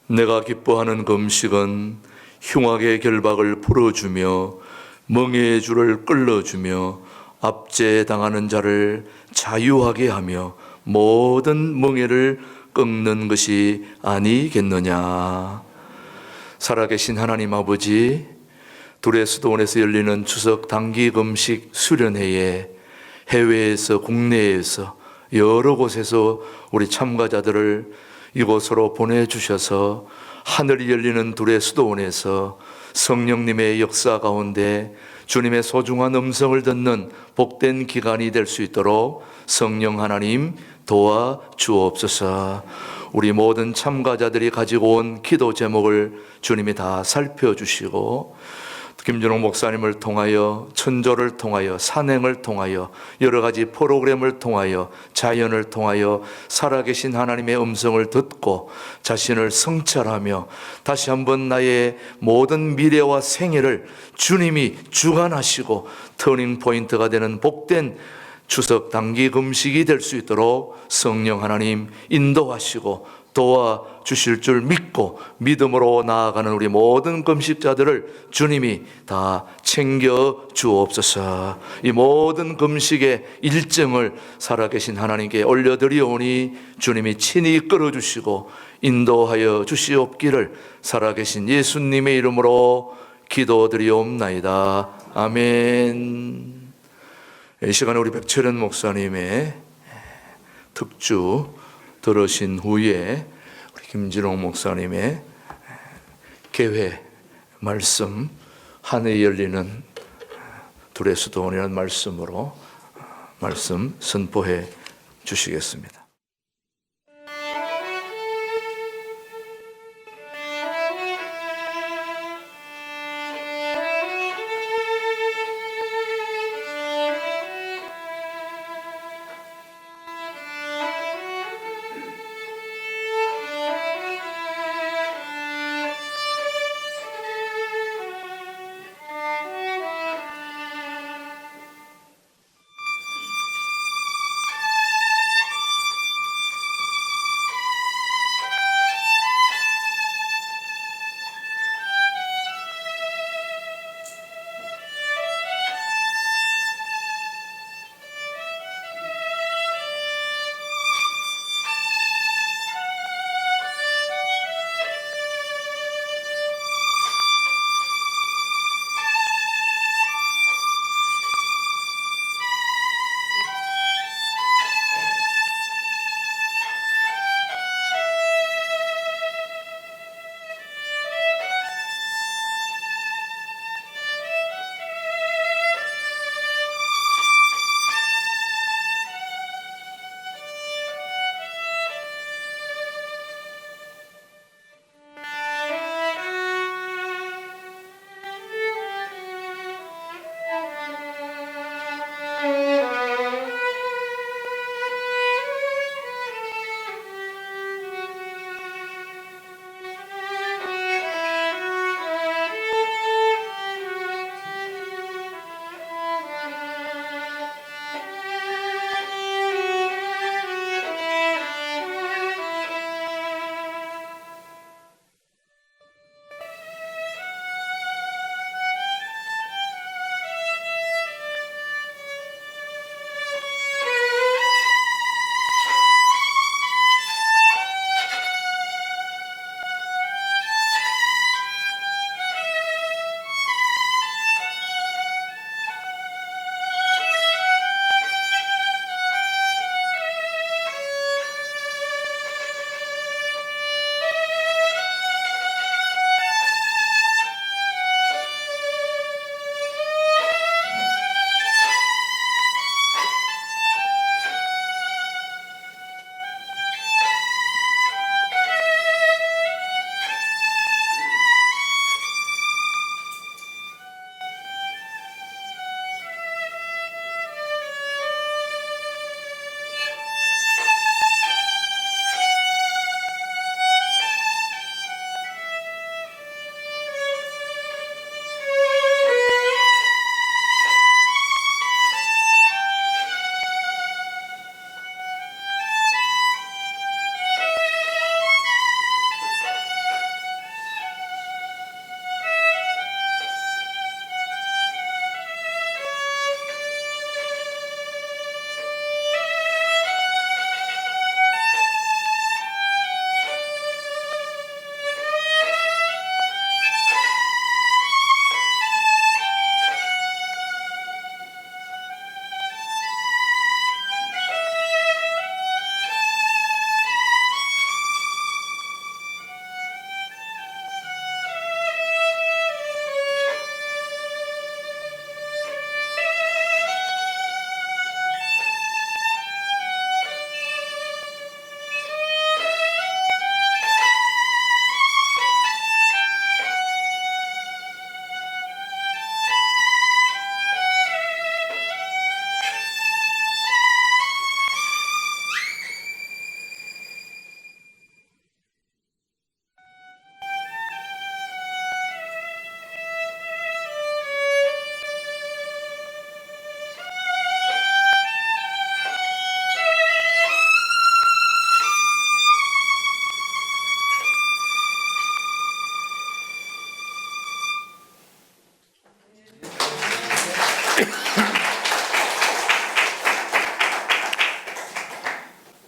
내가 기뻐하는 그 음식은 흉악의 결박을 풀어주며 멍에의 줄을 끌어주며 압제당하는 자를 자유하게 하며 모든 멍에를 꺾는 것이 아니겠느냐. 살아계신 하나님 아버지, 두레스도원에서 열리는 추석 단기 금식 수련회에 해외에서 국내에서 여러 곳에서 우리 참가자들을 이곳으로 보내주셔서 하늘이 열리는 두레스도원에서 성령님의 역사 가운데 주님의 소중한 음성을 듣는 복된 기간이 될 수 있도록 성령 하나님 도와주옵소서. 우리 모든 참가자들이 가지고 온 기도 제목을 주님이 다 살펴주시고, 김준홍 목사님을 통하여, 천조를 통하여, 산행을 통하여, 여러 가지 프로그램을 통하여, 자연을 통하여 살아계신 하나님의 음성을 듣고 자신을 성찰하며 다시 한번 나의 모든 미래와 생애를 주님이 주관하시고 터닝 포인트가 되는 복된 추석 단기 금식이 될 수 있도록 성령 하나님 인도하시고 도와주실 줄 믿고 믿음으로 나아가는 우리 모든 금식자들을 주님이 다 챙겨 주옵소서. 이 모든 금식의 일정을 살아계신 하나님께 올려드리오니 주님이 친히 이끌어주시고 인도하여 주시옵기를 살아계신 예수님의 이름으로 기도드리옵나이다. 아멘. 이 시간에 우리 백철현 목사님의 특주 들으신 후에 우리 김진홍 목사님의 개회 말씀, 하늘이 열리는 두레스도원이라는 말씀으로 말씀 선포해 주시겠습니다.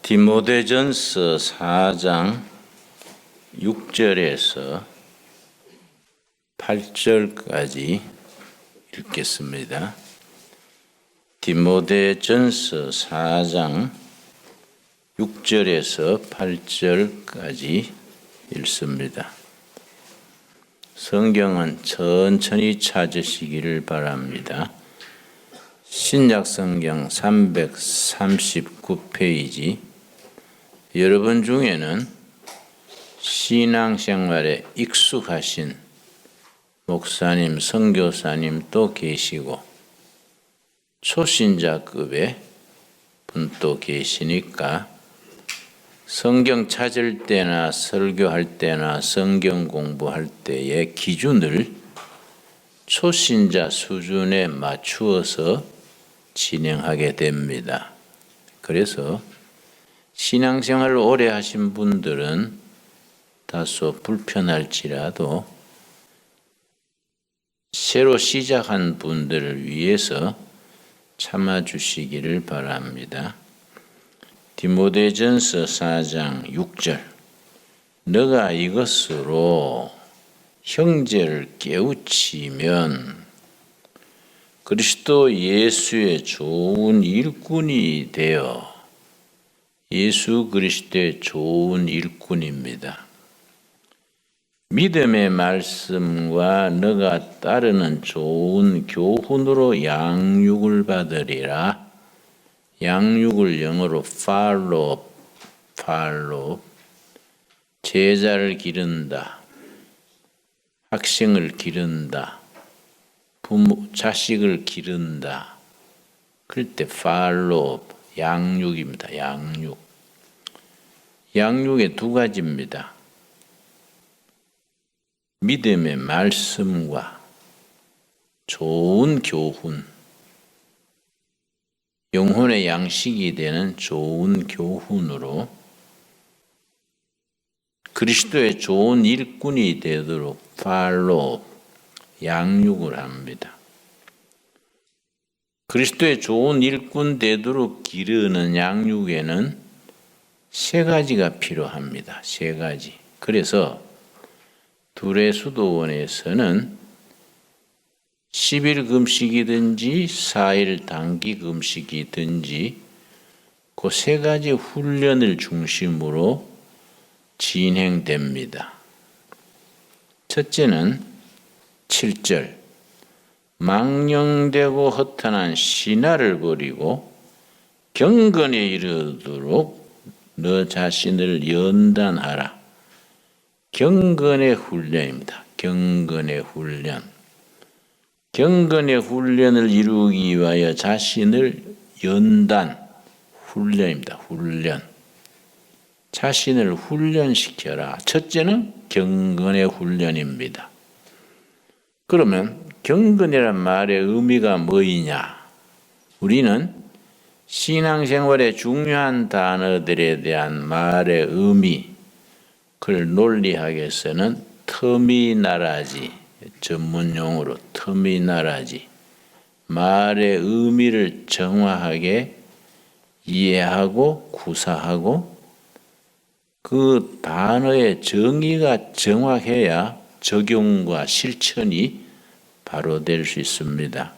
디모데전서 4장 6절에서 8절까지 읽겠습니다. 디모데전서 4장 6절에서 8절까지 읽습니다. 성경은 천천히 찾으시기를 바랍니다. 신약성경 339페이지. 여러분 중에는 신앙생활에 익숙하신 목사님, 선교사님도 계시고 초신자급의 분도 계시니까 성경 찾을 때나 설교할 때나 성경 공부할 때의 기준을 초신자 수준에 맞추어서 진행하게 됩니다. 그래서 신앙생활을 오래 하신 분들은 다소 불편할지라도 새로 시작한 분들을 위해서 참아주시기를 바랍니다. 디모데전서 4장 6절. 너가 이것으로 형제를 깨우치면 그리스도 예수의 좋은 일꾼이 되어 예수 그리스도의 좋은 일꾼입니다. 믿음의 말씀과 너가 따르는 좋은 교훈으로 양육을 받으리라. 양육을 영어로 follow, 제자를 기른다, 학생을 기른다, 부모, 자식을 기른다. 그럴 때 follow, 양육입니다. 양육. 양육의 두 가지입니다. 믿음의 말씀과 좋은 교훈, 영혼의 양식이 되는 좋은 교훈으로 그리스도의 좋은 일꾼이 되도록 팔로우, 양육을 합니다. 그리스도의 좋은 일꾼 되도록 기르는 양육에는 세 가지가 필요합니다. 세 가지. 그래서 둘의 수도원에서는 10일 금식이든지 4일 단기 금식이든지 그 세 가지 훈련을 중심으로 진행됩니다. 첫째는 7절. 망령되고 허탄한 신화를 버리고 경건에 이르도록 너 자신을 연단하라. 경건의 훈련입니다. 경건의 훈련. 경건의 훈련을 이루기 위하여 자신을 연단, 훈련입니다. 훈련. 자신을 훈련시켜라. 첫째는 경건의 훈련입니다. 그러면 경건이란 말의 의미가 뭐이냐? 우리는 신앙생활의 중요한 단어들에 대한 말의 의미, 그걸 논리학에서는 터미나라지, 전문용어로 터미나라지, 말의 의미를 정확하게 이해하고 구사하고 그 단어의 정의가 정확해야 적용과 실천이 바로 될 수 있습니다.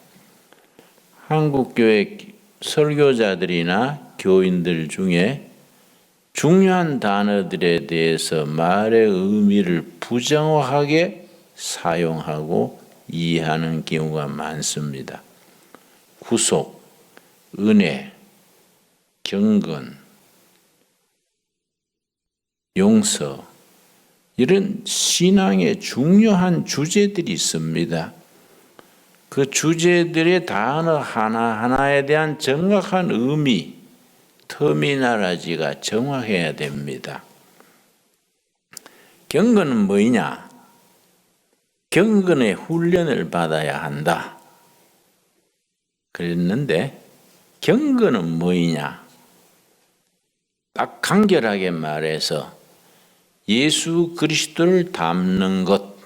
한국교회 설교자들이나 교인들 중에 중요한 단어들에 대해서 말의 의미를 부정확하게 사용하고 이해하는 경우가 많습니다. 구속, 은혜, 경건, 용서, 이런 신앙의 중요한 주제들이 있습니다. 그 주제들의 단어 하나하나에 대한 정확한 의미, 터미나라지가 정확해야 됩니다. 경건은 뭐냐? 경건의 훈련을 받아야 한다. 그랬는데 경건은 뭐냐? 딱 간결하게 말해서 예수 그리스도를 닮는 것,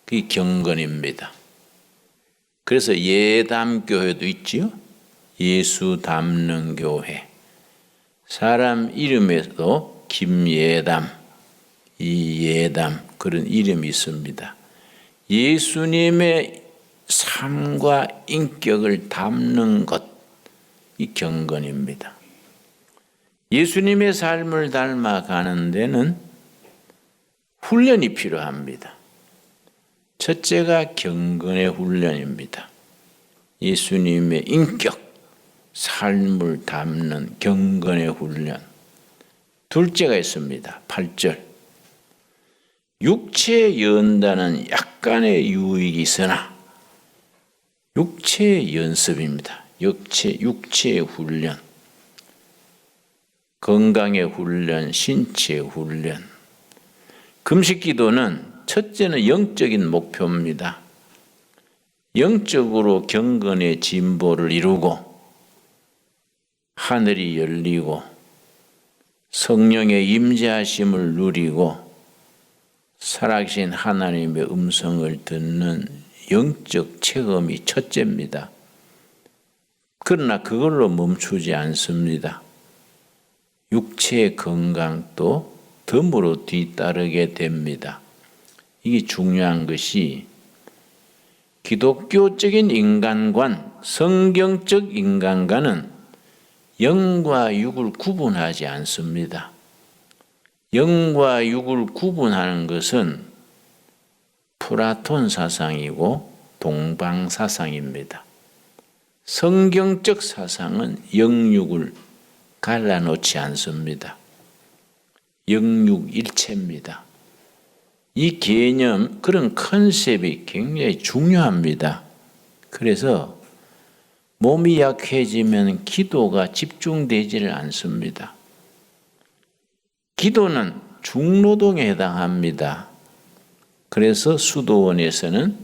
그게 경건입니다. 그래서 예담교회도 있지요. 예수 닮는 교회. 사람 이름에도 김예담, 이예담 그런 이름이 있습니다. 예수님의 삶과 인격을 담는 것, 이 경건입니다. 예수님의 삶을 닮아가는 데는 훈련이 필요합니다. 첫째가 경건의 훈련입니다. 예수님의 인격, 삶을 담는 경건의 훈련. 둘째가 있습니다. 8절. 육체에 연다는 약간의 유익이 있으나 육체의 연습입니다. 육체의 훈련. 건강의 훈련, 신체의 훈련. 금식 기도는 첫째는 영적인 목표입니다. 영적으로 경건의 진보를 이루고 하늘이 열리고 성령의 임재하심을 누리고 살아계신 하나님의 음성을 듣는 영적 체험이 첫째입니다. 그러나 그걸로 멈추지 않습니다. 육체의 건강도 덤으로 뒤따르게 됩니다. 이게 중요한 것이 기독교적인 인간관, 성경적 인간관은 영과 육을 구분하지 않습니다. 영과 육을 구분하는 것은 플라톤 사상이고 동방 사상입니다. 성경적 사상은 영육을 갈라놓지 않습니다. 영육일체입니다. 이 개념, 그런 컨셉이 굉장히 중요합니다. 그래서 몸이 약해지면 기도가 집중되지를 않습니다. 기도는 중노동에 해당합니다. 그래서 수도원에서는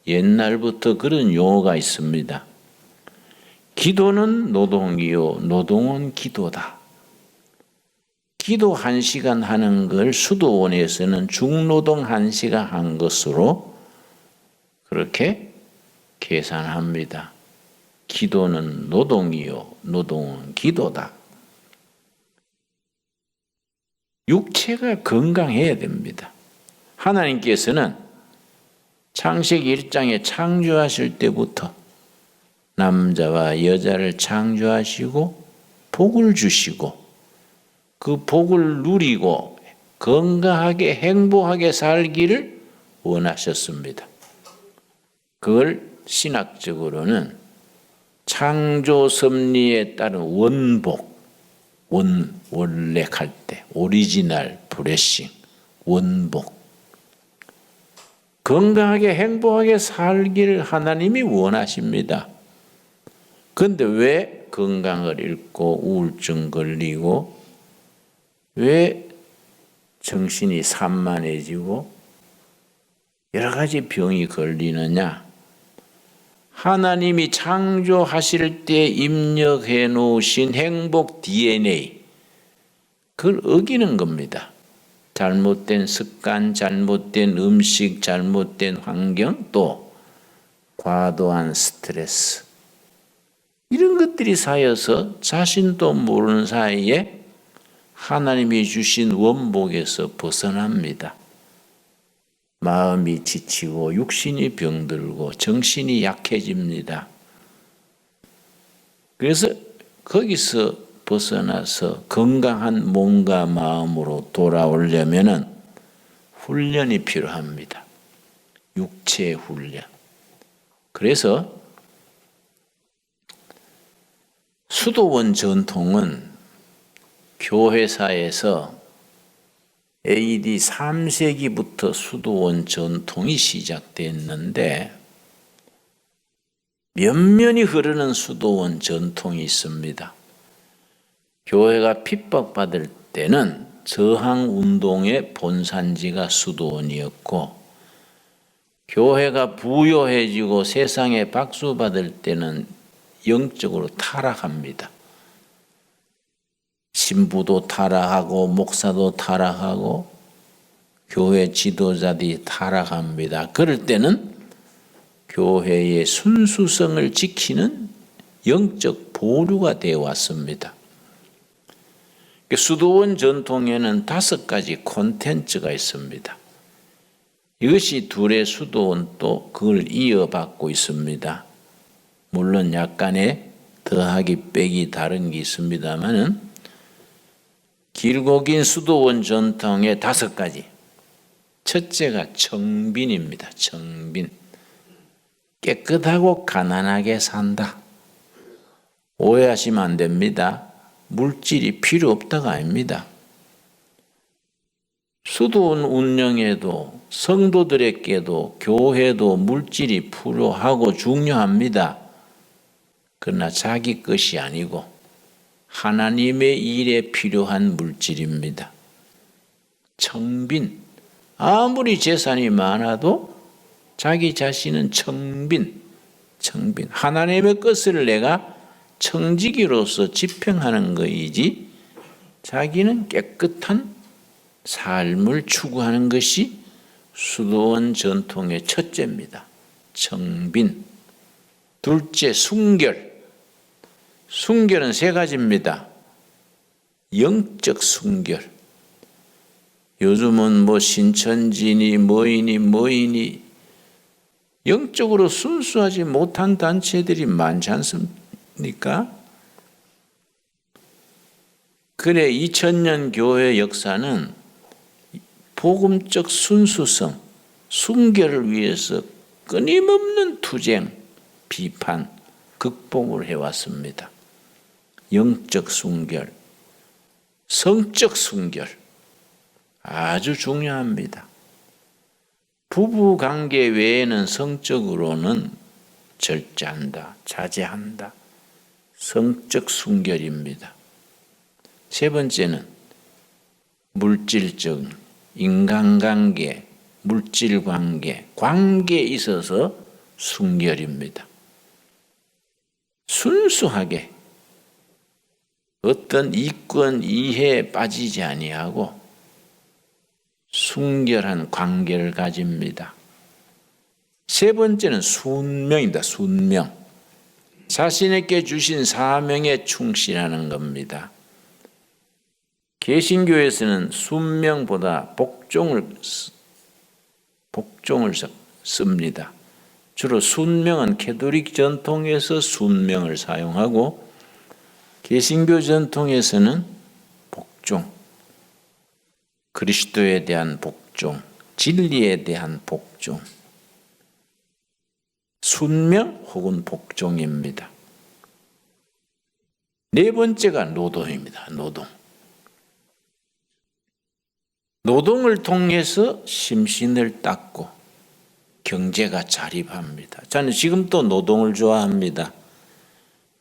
옛날부터 그런 용어가 있습니다. 기도는 노동이요, 노동은 기도다. 기도 1시간 하는 걸 수도원에서는 중노동 1시간 한 것으로 그렇게 계산합니다. 기도는 노동이요, 노동은 기도다. 육체가 건강해야 됩니다. 하나님께서는 창세기 1장에 창조하실 때부터 남자와 여자를 창조하시고 복을 주시고 그 복을 누리고 건강하게 행복하게 살기를 원하셨습니다. 그걸 신학적으로는 창조 섭리에 따른 원복, 원래할 때, 오리지널 브레싱, 원복. 건강하게 행복하게 살기를 하나님이 원하십니다. 그런데 왜 건강을 잃고 우울증 걸리고 왜 정신이 산만해지고 여러 가지 병이 걸리느냐? 하나님이 창조하실 때 입력해 놓으신 행복 DNA, 그걸 어기는 겁니다. 잘못된 습관, 잘못된 음식, 잘못된 환경, 또 과도한 스트레스, 이런 것들이 쌓여서 자신도 모르는 사이에 하나님이 주신 원복에서 벗어납니다. 마음이 지치고 육신이 병들고 정신이 약해집니다. 그래서 거기서 벗어나서 건강한 몸과 마음으로 돌아오려면 훈련이 필요합니다. 육체의 훈련. 그래서 수도원 전통은 교회사에서 AD 3세기부터 수도원 전통이 시작됐는데 면면이 흐르는 수도원 전통이 있습니다. 교회가 핍박받을 때는 저항운동의 본산지가 수도원이었고 교회가 부요해지고 세상에 박수받을 때는 영적으로 타락합니다. 신부도 타락하고 목사도 타락하고 교회 지도자들이 타락합니다. 그럴 때는 교회의 순수성을 지키는 영적 보류가 되어 왔습니다. 수도원 전통에는 5가지 콘텐츠가 있습니다. 이것이 둘의 수도원도 그걸 이어받고 있습니다. 물론 약간의 더하기 빼기 다른 게 있습니다만은 길고 긴 수도원 전통의 5가지. 첫째가 청빈입니다. 청빈. 깨끗하고 가난하게 산다. 오해하시면 안 됩니다. 물질이 필요 없다가 아닙니다. 수도원 운영에도 성도들에게도 교회도 물질이 필요하고 중요합니다. 그러나 자기 것이 아니고 하나님의 일에 필요한 물질입니다. 청빈. 아무리 재산이 많아도 자기 자신은 청빈. 하나님의 것을 내가 청지기로서 집행하는 것이지 자기는 깨끗한 삶을 추구하는 것이 수도원 전통의 첫째입니다. 청빈. 둘째, 순결. 순결은 3가지입니다. 영적 순결. 요즘은 신천지니 뭐이니 영적으로 순수하지 못한 단체들이 많지 않습니까? 그래 2000년 교회 역사는 복음적 순수성, 순결을 위해서 끊임없는 투쟁, 비판, 극복을 해왔습니다. 영적 순결, 성적 순결 아주 중요합니다. 부부 관계 외에는 성적으로는 절제한다, 자제한다. 성적 순결입니다. 3번째는 물질적, 인간관계, 물질관계, 관계에 있어서 순결입니다. 순수하게 어떤 이권, 이해에 빠지지 아니하고 순결한 관계를 가집니다. 3번째는 순명입니다. 순명. 자신에게 주신 사명에 충실하는 겁니다. 개신교에서는 순명보다 복종을 씁니다. 주로 순명은 캐톨릭 전통에서 순명을 사용하고 개신교 전통에서는 복종, 그리스도에 대한 복종, 진리에 대한 복종, 순명 혹은 복종입니다. 4번째가 노동입니다. 노동을 통해서 심신을 닦고 경제가 자립합니다. 저는 지금도 노동을 좋아합니다.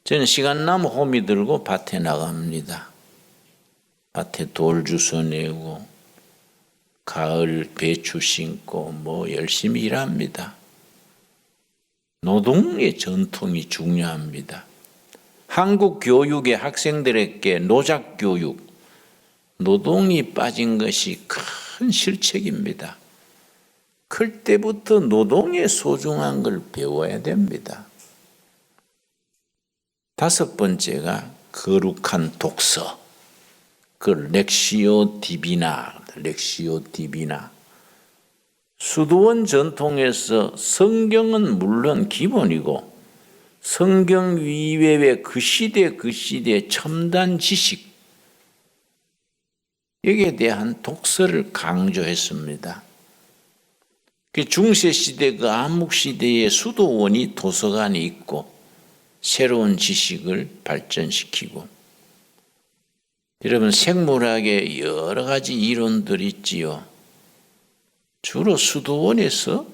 저는 시간 나면 호미 들고 밭에 나갑니다. 밭에 돌 주워 내고 가을 배추 심고 열심히 일합니다. 노동의 전통이 중요합니다. 한국 교육의 학생들에게 노작 교육, 노동이 빠진 것이 큰 실책입니다. 클 때부터 노동의 소중한 걸 배워야 됩니다. 5번째가 거룩한 독서, 렉시오 디비나. 수도원 전통에서 성경은 물론 기본이고 성경 이외의 그 시대 첨단 지식, 여기에 대한 독서를 강조했습니다. 중세시대 그 암묵시대의 수도원이 도서관이 있고 새로운 지식을 발전시키고, 여러분 생물학에 여러 가지 이론들이 있지요. 주로 수도원에서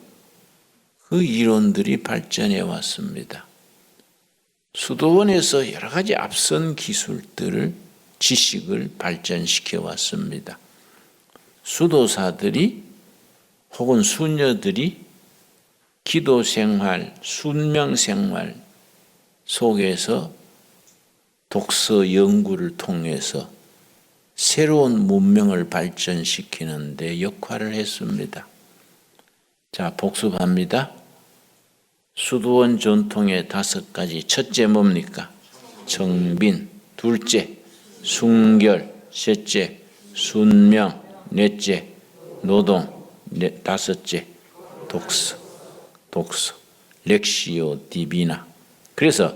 그 이론들이 발전해 왔습니다. 수도원에서 여러 가지 앞선 기술들을, 지식을 발전시켜 왔습니다. 수도사들이 혹은 수녀들이 기도 생활, 순명 생활 속에서 독서 연구를 통해서 새로운 문명을 발전시키는 데 역할을 했습니다. 자, 복습합니다. 수도원 전통의 5가지. 첫째 뭡니까? 청빈. 둘째, 순결. 셋째, 순명, 넷째, 노동, 다섯째, 독서, 렉시오 디비나. 그래서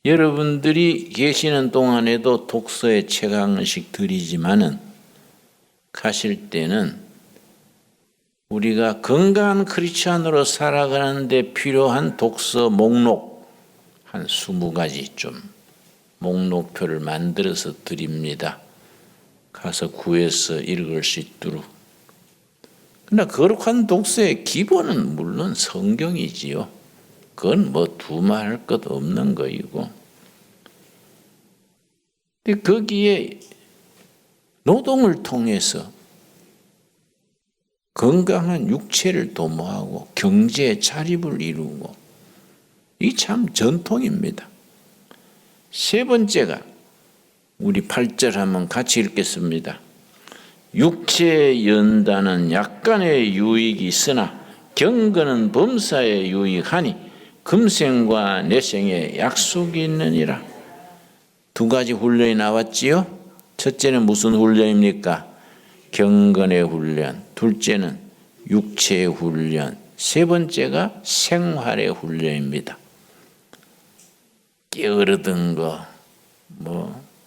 여러분들이 계시는 동안에도 독서에 책 한 권씩 드리지만은 가실 때는 우리가 건강한 크리스찬으로 살아가는데 필요한 독서 목록 한 20가지 좀 목록표를 만들어서 드립니다. 가서 구해서 읽을 수 있도록. 그러나 거룩한 독서의 기본은 물론 성경이지요. 그건 뭐 두말할 것 없는 거이고. 근데 거기에 노동을 통해서 건강한 육체를 도모하고 경제의 자립을 이루고, 이 참 전통입니다. 세 번째가 우리 8절 한번 같이 읽겠습니다. 육체의 연단은 약간의 유익이 있으나 경건은 범사에 유익하니 금생과 내생에 약속이 있느니라. 두 가지 훈련이 나왔지요. 첫째는 무슨 훈련입니까? 경건의 훈련. 둘째는 육체의 훈련. 세 번째가 생활의 훈련입니다. 게으르던 거,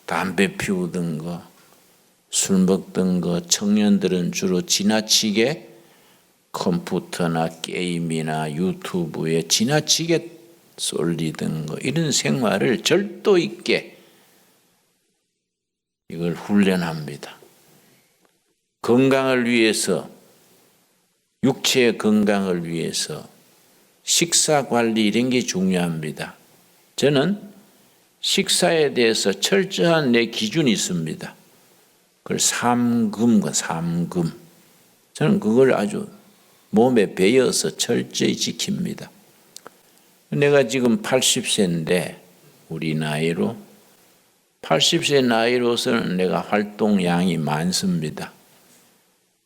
담배 피우던 거, 술 먹던 거, 청년들은 주로 지나치게 컴퓨터나 게임이나 유튜브에 지나치게 쏠리던 거, 이런 생활을 절도 있게 이걸 훈련합니다. 건강을 위해서, 육체의 건강을 위해서 식사 관리 이런 게 중요합니다. 저는 식사에 대해서 철저한 내 기준이 있습니다. 그걸 삼금. 저는 그걸 아주 몸에 배어서 철저히 지킵니다. 내가 지금 80세인데 우리 나이로 80세 나이로서는 내가 활동량이 많습니다.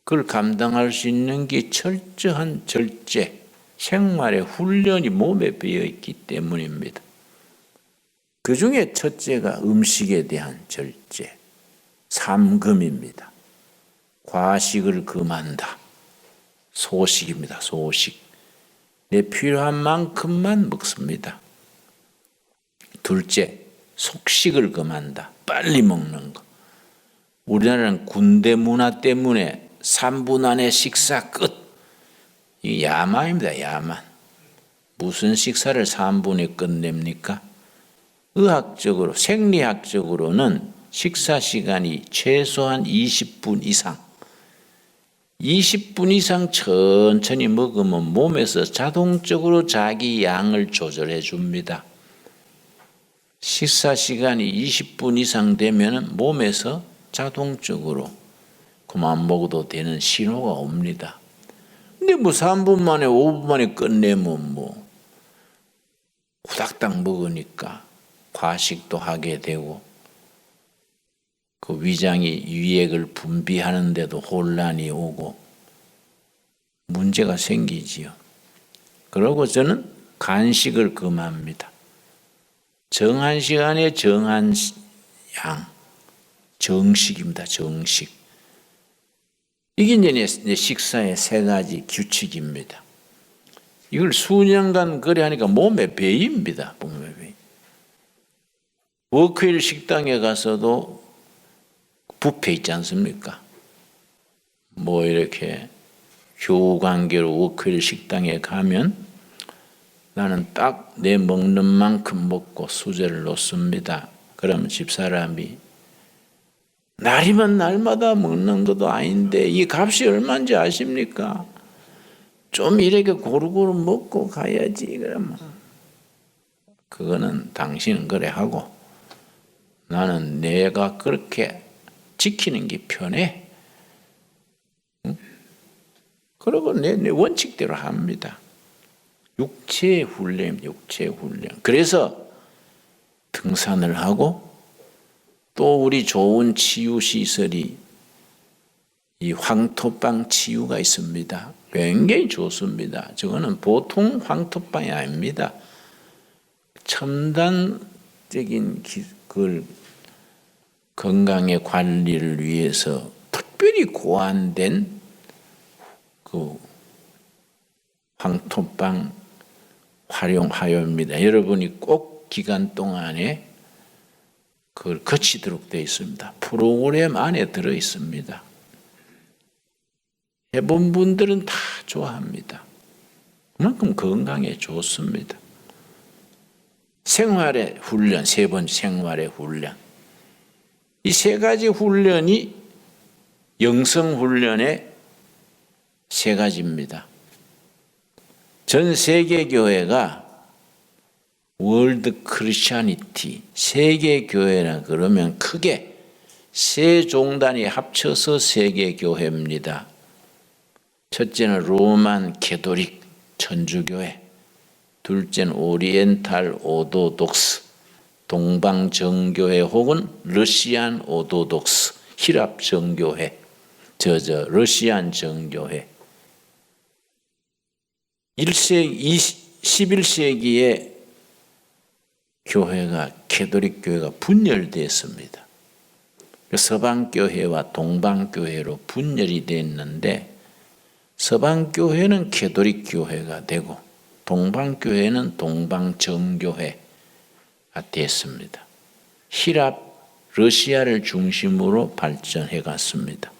그걸 감당할 수 있는 게 철저한 절제, 생활의 훈련이 몸에 배어 있기 때문입니다. 그 중에 첫째가 음식에 대한 절제, 삼금입니다. 과식을 금한다. 소식입니다. 소식. 내 필요한 만큼만 먹습니다. 둘째, 속식을 금한다. 빨리 먹는 거. 우리나라는 군대 문화 때문에 3분 안에 식사 끝. 이 야만입니다. 야만. 무슨 식사를 3분에 끝냅니까? 의학적으로, 생리학적으로는 식사 시간이 최소한 20분 이상. 20분 이상 천천히 먹으면 몸에서 자동적으로 자기 양을 조절해 줍니다. 식사 시간이 20분 이상 되면 몸에서 자동적으로 그만 먹어도 되는 신호가 옵니다. 근데 3분 만에 5분 만에 끝내면 후닥닥 먹으니까 과식도 하게 되고 그 위장이 유액을 분비하는데도 혼란이 오고 문제가 생기지요. 그러고 저는 간식을 금합니다. 정한 시간에 정한 양, 정식입니다. 정식. 이게 이제 내 식사의 3가지 규칙입니다. 이걸 수년간 그래 하니까 몸에 배입니다. 몸에 배. 워크힐 식당에 가서도 뷔페 있지 않습니까? 이렇게 교우 관계로 워크힐 식당에 가면 나는 딱 내 먹는 만큼 먹고 수저를 놓습니다. 그러면 집사람이 날이면 날마다 먹는 것도 아닌데 이 값이 얼마인지 아십니까? 좀 이렇게 고루고루 먹고 가야지. 그러면 그거는 당신은 그래 하고 나는 내가 그렇게 지키는 게 편해. 응? 그리고 내 원칙대로 합니다. 육체의 훈련. 그래서 등산을 하고 또 우리 좋은 치유시설이 이 황토방 치유가 있습니다. 굉장히 좋습니다. 저거는 보통 황토방이 아닙니다. 첨단적인 건강의 관리를 위해서 특별히 고안된 그 황토방 활용하여입니다. 여러분이 꼭 기간 동안에 그걸 거치도록 되어 있습니다. 프로그램 안에 들어 있습니다. 해본 분들은 다 좋아합니다. 그만큼 건강에 좋습니다. 생활의 훈련, 세 번째 생활의 훈련. 이 세 가지 훈련이 영성 훈련의 세 가지입니다. 전 세계 교회가 월드 크리스천니티, 세계 교회라 그러면 크게 세 종단이 합쳐서 세계 교회입니다. 첫째는 로만 캐토릭 천주교회, 둘째는 오리엔탈 오도독스 동방 정교회 혹은 러시안 오도독스 히랍 정교회, 러시안 정교회. 11세기에 교회가 캐토릭 교회가 분열됐습니다. 서방 교회와 동방 교회로 분열이 됐는데 서방 교회는 캐토릭 교회가 되고 동방 교회는 동방 정교회가 됐습니다. 히랍, 러시아를 중심으로 발전해 갔습니다.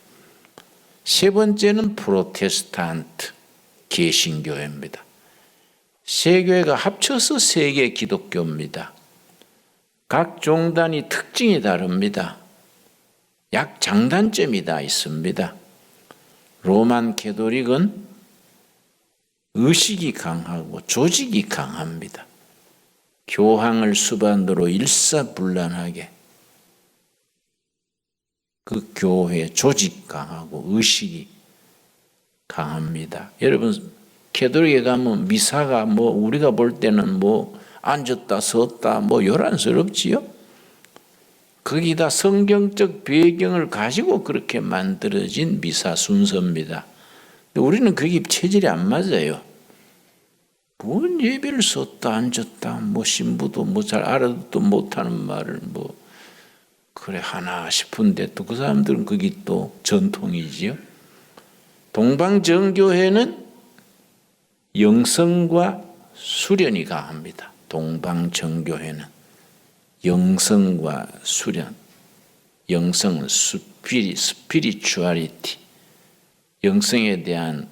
세 번째는 프로테스탄트 개신교회입니다. 세 교회가 합쳐서 세계 기독교입니다. 각 종단이 특징이 다릅니다. 약 장단점이 다 있습니다. 로만 캐토릭은 의식이 강하고 조직이 강합니다. 교황을 수반으로 일사불란하게 그 교회 조직 강하고 의식이 강합니다. 여러분 캐토릭에 가면 미사가 우리가 볼 때는 앉았다 섰다 요란스럽지요. 거기다 성경적 배경을 가지고 그렇게 만들어진 미사 순서입니다. 우리는 그게 체질이 안 맞아요. 뭔 예배를 섰다 앉았다 신부도 잘 알아듣도 못하는 말을 그래 하나 싶은데 또 그 사람들은 그게 또 전통이지요. 동방정교회는 영성과 수련이 강합니다. 동방정교회는 영성과 수련, 영성은 스피리추얼리티, 영성에 대한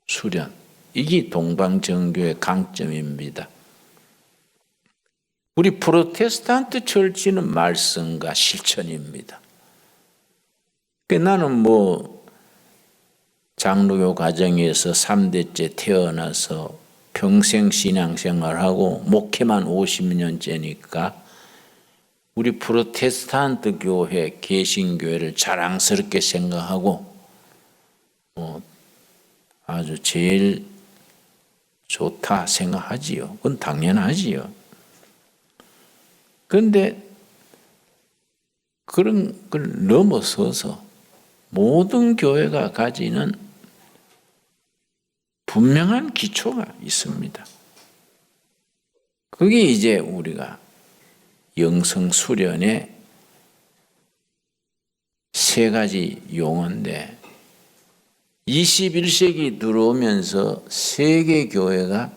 수련, 이게 동방정교의 강점입니다. 우리 프로테스탄트 철치는 말씀과 실천입니다. 나는 장로교 가정에서 3대째 태어나서 평생 신앙생활하고 목회만 50년째니까 우리 프로테스탄트 교회, 개신교회를 자랑스럽게 생각하고 아주 제일 좋다 생각하지요. 그건 당연하지요. 그런데 그런 걸 넘어서서 모든 교회가 가지는 분명한 기초가 있습니다. 그게 이제 우리가 영성 수련의 세 가지 용어인데 21세기 들어오면서 세계 교회가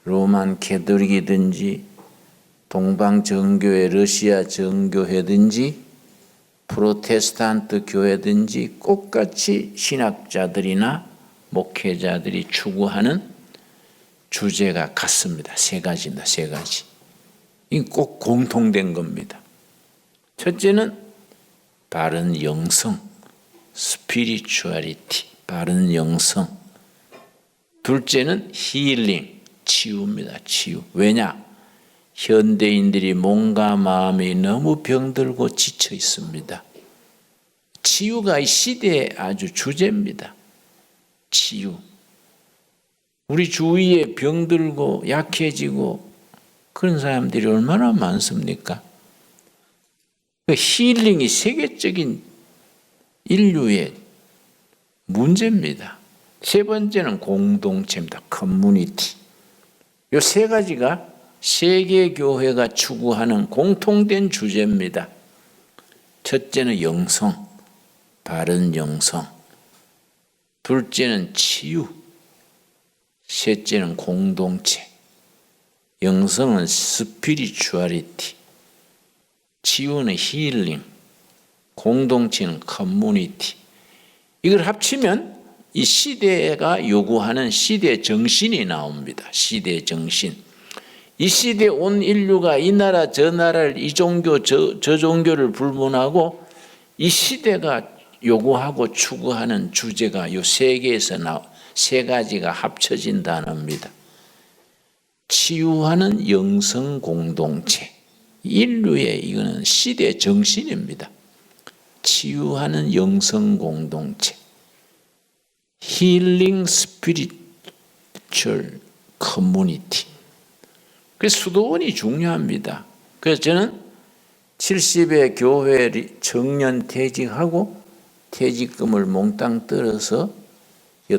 로만 캐토릭이든지 동방 정교회, 러시아 정교회든지 프로테스탄트 교회든지 똑같이 신학자들이나 목회자들이 추구하는 주제가 같습니다. 세 가지입니다. 세 가지. 이게 꼭 공통된 겁니다. 첫째는 바른 영성, 스피리추얼리티, 바른 영성. 둘째는 힐링, 치유입니다. 치유. 왜냐? 현대인들이 몸과 마음이 너무 병들고 지쳐 있습니다. 치유가 이 시대의 아주 주제입니다. 치유. 우리 주위에 병들고 약해지고 그런 사람들이 얼마나 많습니까? 힐링이 세계적인 인류의 문제입니다. 세 번째는 공동체입니다. 커뮤니티. 이 세 가지가 세계교회가 추구하는 공통된 주제입니다. 첫째는 영성, 바른 영성. 둘째는 치유. 셋째는 공동체. 영성은 스피리추얼리티. 치유는 힐링. 공동체는 커뮤니티. 이걸 합치면 이 시대가 요구하는 시대 정신이 나옵니다. 시대 정신. 이 시대에 온 인류가 이 나라 저 나라를 이 종교 저 종교를 불문하고 이 시대가 요구하고 추구하는 주제가 이 세 개에서 세 가지가 합쳐진 단어입니다. 치유하는 영성 공동체. 인류의 이거는 시대 정신입니다. 치유하는 영성 공동체. 힐링 스피리추얼 커뮤니티. 그래서 수도원이 중요합니다. 그래서 저는 70에 교회 정년 퇴직하고 퇴직금을 몽땅 떨어서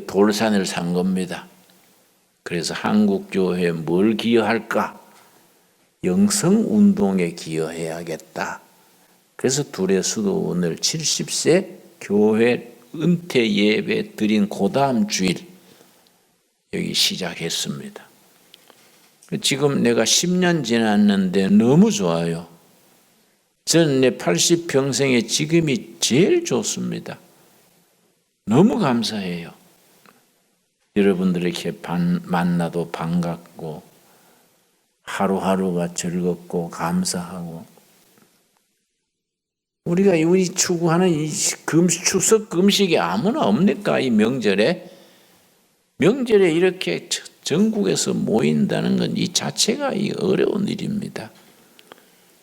돌산을 산 겁니다. 그래서 한국교회에 뭘 기여할까? 영성운동에 기여해야겠다. 그래서 둘의 수도원을 70세 교회 은퇴 예배 드린 그 다음 주일 여기 시작했습니다. 지금 내가 10년 지났는데 너무 좋아요. 저는 내 80평생에 지금이 제일 좋습니다. 너무 감사해요. 여러분들 이렇게 만나도 반갑고 하루하루가 즐겁고 감사하고 우리가 우리 추구하는 이 추석 금식이 아무나 없니까? 이 명절에 이렇게 전국에서 모인다는 건 이 자체가 이 어려운 일입니다.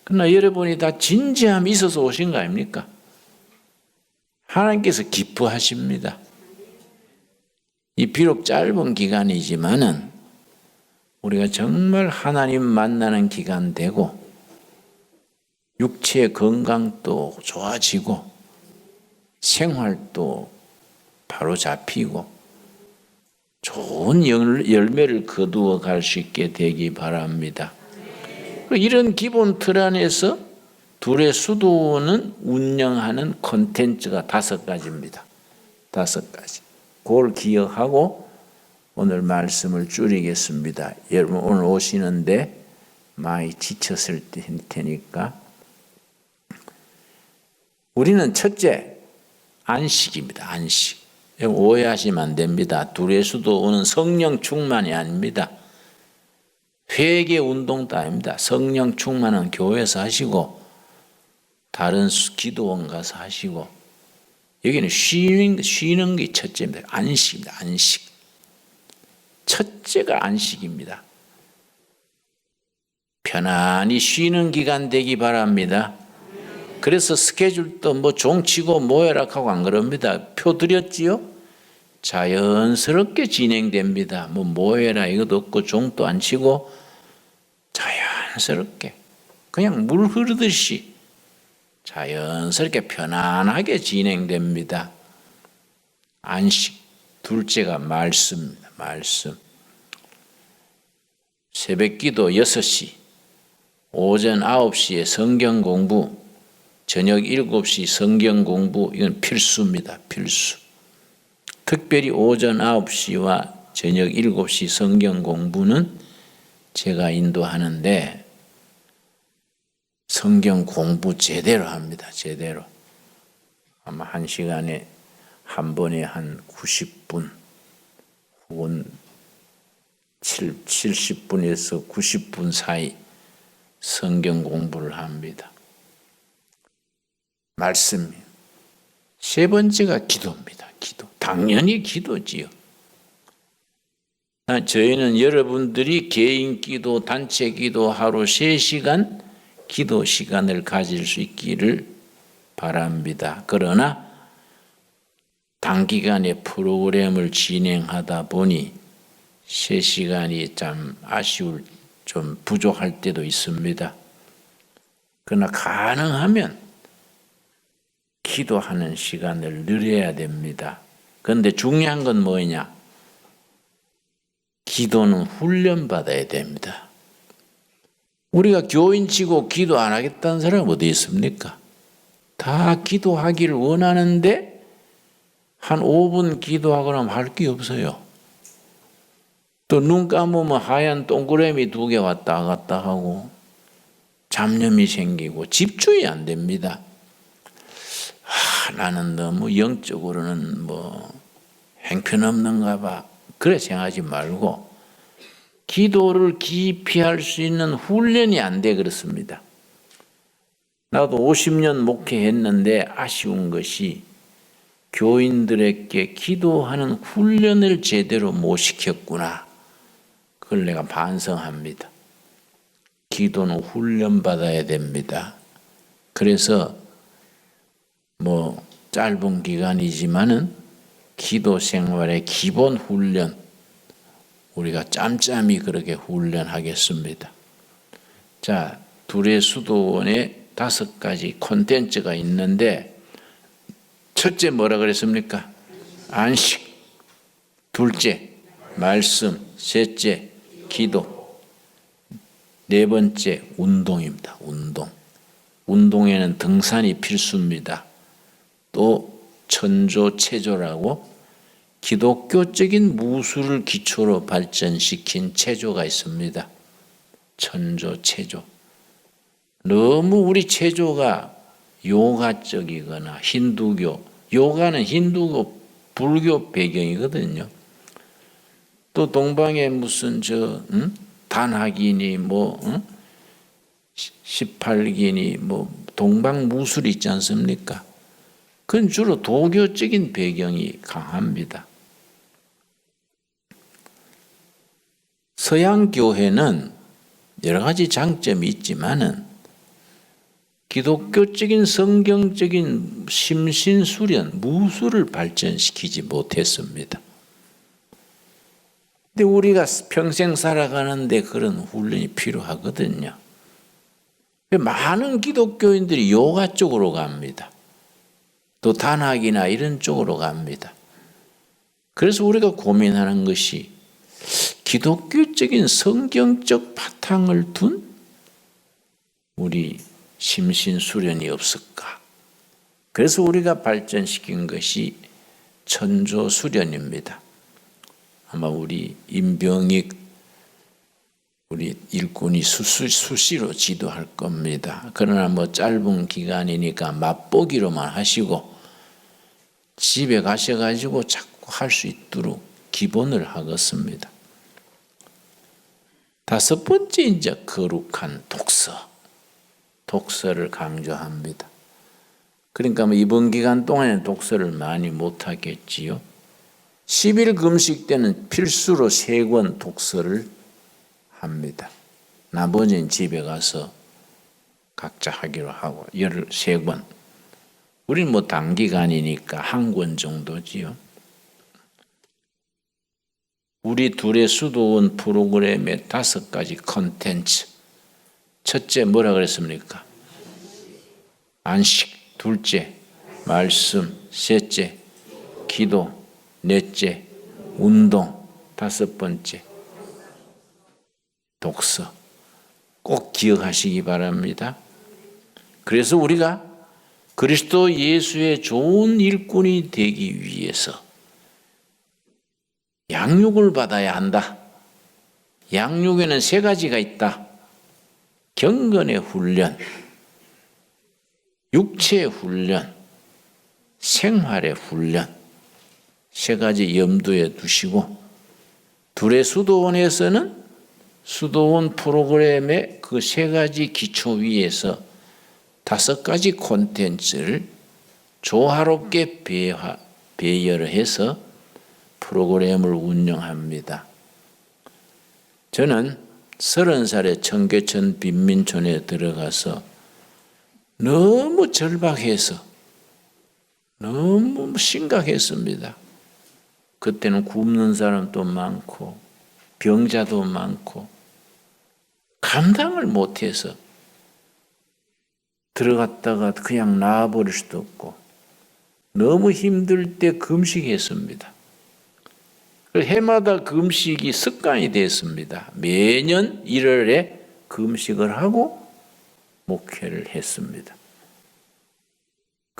그러나 여러분이 다 진지함이 있어서 오신 거 아닙니까? 하나님께서 기뻐하십니다. 이 비록 짧은 기간이지만은 우리가 정말 하나님 만나는 기간 되고 육체 건강도 좋아지고 생활도 바로 잡히고 좋은 열매를 거두어 갈 수 있게 되기 바랍니다. 이런 기본 틀 안에서 둘의 수도원은 운영하는 콘텐츠가 5가지입니다. 5가지. 그걸 기억하고 오늘 말씀을 줄이겠습니다. 여러분 오늘 오시는데 많이 지쳤을 테니까 우리는 첫째 안식입니다. 안식. 오해하시면 안 됩니다. 둘의 수도원은 성령 충만이 아닙니다. 회개 운동도 아닙니다. 성령 충만은 교회에서 하시고 다른 기도원 가서 하시고 여기는 쉬는 게 첫째입니다. 안식입니다. 안식. 첫째가 안식입니다. 편안히 쉬는 기간 되기 바랍니다. 그래서 스케줄도 뭐 종치고 모여라하고 안 그럽니다. 표 드렸지요? 자연스럽게 진행됩니다. 뭐 모여라 이것도 없고 종도 안 치고 자연스럽게 그냥 물 흐르듯이 자연스럽게 편안하게 진행됩니다. 안식. 둘째가 말씀입니다. 말씀. 새벽기도 6시, 오전 9시에 성경 공부, 저녁 7시 성경 공부, 이건 필수입니다. 필수. 특별히 오전 9시와 저녁 7시 성경 공부는 제가 인도하는데 성경 공부 제대로 합니다. 제대로. 아마 한 시간에 한 번에 한 90분 혹은 70분에서 90분 사이 성경 공부를 합니다. 말씀. 세 번째가 기도입니다. 기도. 당연히 기도지요. 저희는 여러분들이 개인 기도, 단체 기도 하루 3시간 기도 시간을 가질 수 있기를 바랍니다. 그러나 단기간에 프로그램을 진행하다 보니 3시간이 참 좀 부족할 때도 있습니다. 그러나 가능하면 기도하는 시간을 늘려야 됩니다. 그런데 중요한 건 뭐냐? 기도는 훈련받아야 됩니다. 우리가 교인치고 기도 안 하겠다는 사람은 어디 있습니까? 다 기도하기를 원하는데 한 5분 기도하고 나면 할 게 없어요. 또 눈 감으면 하얀 동그라미 2개 왔다 갔다 하고 잡념이 생기고 집중이 안 됩니다. 나는 너무 영적으로는 형편없는가 봐. 그래 생각하지 말고 기도를 깊이 할 수 있는 훈련이 안 돼 그렇습니다. 나도 50년 목회했는데 아쉬운 것이 교인들에게 기도하는 훈련을 제대로 못 시켰구나. 그걸 내가 반성합니다. 기도는 훈련받아야 됩니다. 그래서 짧은 기간이지만은 기도 생활의 기본 훈련 우리가 짬짬이 그렇게 훈련하겠습니다. 자, 둘의 수도원에 5가지 콘텐츠가 있는데 첫째 뭐라 그랬습니까? 안식. 둘째 말씀. 셋째 기도. 네 번째 운동입니다. 운동에는 등산이 필수입니다. 또 천조체조라고 기독교적인 무술을 기초로 발전시킨 체조가 있습니다. 천조체조. 너무 우리 체조가 요가적이거나 힌두교, 요가는 힌두교, 불교 배경이거든요. 또 동방에 무슨 단학이니 18기니 동방 무술이 있지 않습니까? 그건 주로 도교적인 배경이 강합니다. 서양 교회는 여러 가지 장점이 있지만은 기독교적인 성경적인 심신수련, 무술을 발전시키지 못했습니다. 근데 우리가 평생 살아가는데 그런 훈련이 필요하거든요. 많은 기독교인들이 요가 쪽으로 갑니다. 또 단학이나 이런 쪽으로 갑니다. 그래서 우리가 고민하는 것이 기독교적인 성경적 바탕을 둔 우리 심신수련이 없을까? 그래서 우리가 발전시킨 것이 천조수련입니다. 아마 우리 임병익 우리 일꾼이 수시로 지도할 겁니다. 그러나 짧은 기간이니까 맛보기로만 하시고 집에 가셔가지고 자꾸 할 수 있도록 기본을 하겠습니다. 5번째 이제 거룩한 독서를 강조합니다. 그러니까 이번 기간 동안에 독서를 많이 못하겠지요. 10일 금식 때는 필수로 3권 독서를 합니다. 나머지는 집에 가서 각자 하기로 하고 13권. 우리는 단기간이니까 1권 정도지요. 우리 둘의 수도원 프로그램의 5가지 콘텐츠. 첫째 뭐라 그랬습니까? 안식. 둘째 말씀. 셋째 기도. 넷째 운동. 5번째 독서. 꼭 기억하시기 바랍니다. 그래서 우리가 그리스도 예수의 좋은 일꾼이 되기 위해서 양육을 받아야 한다. 양육에는 3가지가 있다. 경건의 훈련, 육체의 훈련, 생활의 훈련. 3가지 염두에 두시고 둘의 수도원에서는 수도원 프로그램의 그 3가지 기초 위에서 5가지 콘텐츠를 조화롭게 배열해서 프로그램을 운영합니다. 저는 30살에 청계천 빈민촌에 들어가서 너무 절박해서 너무 심각했습니다. 그때는 굶는 사람도 많고 병자도 많고 감당을 못해서 들어갔다가 그냥 나와버릴 수도 없고 너무 힘들 때 금식했습니다. 해마다 금식이 습관이 됐습니다. 매년 1월에 금식을 하고 목회를 했습니다.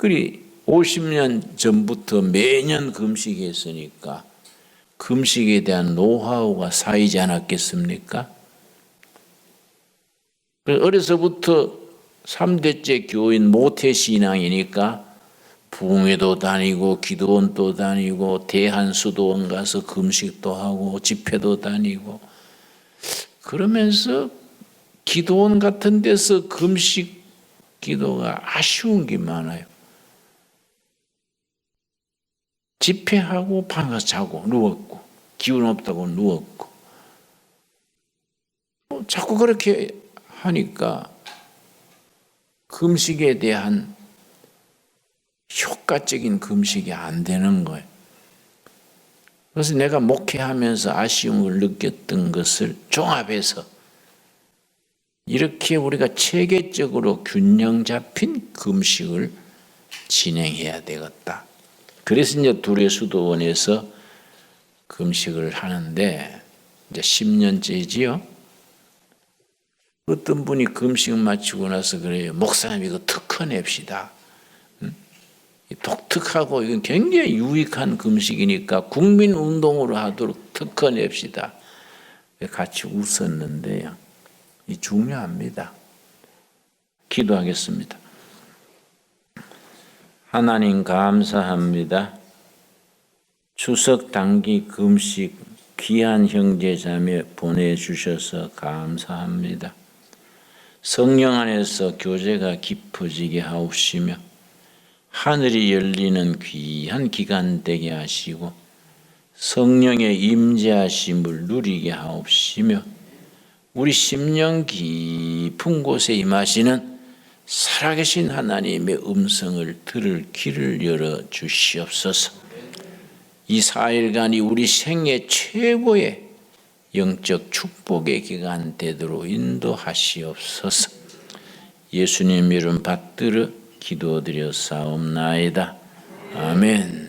그리 50년 전부터 매년 금식했으니까 금식에 대한 노하우가 쌓이지 않았겠습니까? 어려서부터 3대째 교인 모태신앙이니까 부흥회도 다니고 기도원도 다니고 대한수도원 가서 금식도 하고 집회도 다니고 그러면서 기도원 같은 데서 금식 기도가 아쉬운 게 많아요. 집회하고 방에 자고 누웠고 기운 없다고 누웠고 자꾸 그렇게 하니까 금식에 대한 효과적인 금식이 안 되는 거예요. 그래서 내가 목회하면서 아쉬움을 느꼈던 것을 종합해서 이렇게 우리가 체계적으로 균형 잡힌 금식을 진행해야 되겠다. 그래서 이제 두레수도원에서 금식을 하는데 이제 10년째지요. 어떤 분이 금식 마치고 나서 그래요. 목사님 이거 특허 냅시다. 독특하고 이건 굉장히 유익한 금식이니까 국민운동으로 하도록 특허 냅시다. 같이 웃었는데요. 이 중요합니다. 기도하겠습니다. 하나님 감사합니다. 추석 단기 금식 귀한 형제 자매 보내주셔서 감사합니다. 성령 안에서 교제가 깊어지게 하옵시며 하늘이 열리는 귀한 기간 되게 하시고 성령의 임재하심을 누리게 하옵시며 우리 심령 깊은 곳에 임하시는 살아계신 하나님의 음성을 들을 길을 열어 주시옵소서. 이 4일간이 우리 생애 최고의 영적 축복의 기간 되도록 인도하시옵소서. 예수님 이름 받들어 기도드려 싸움나이다. 아멘.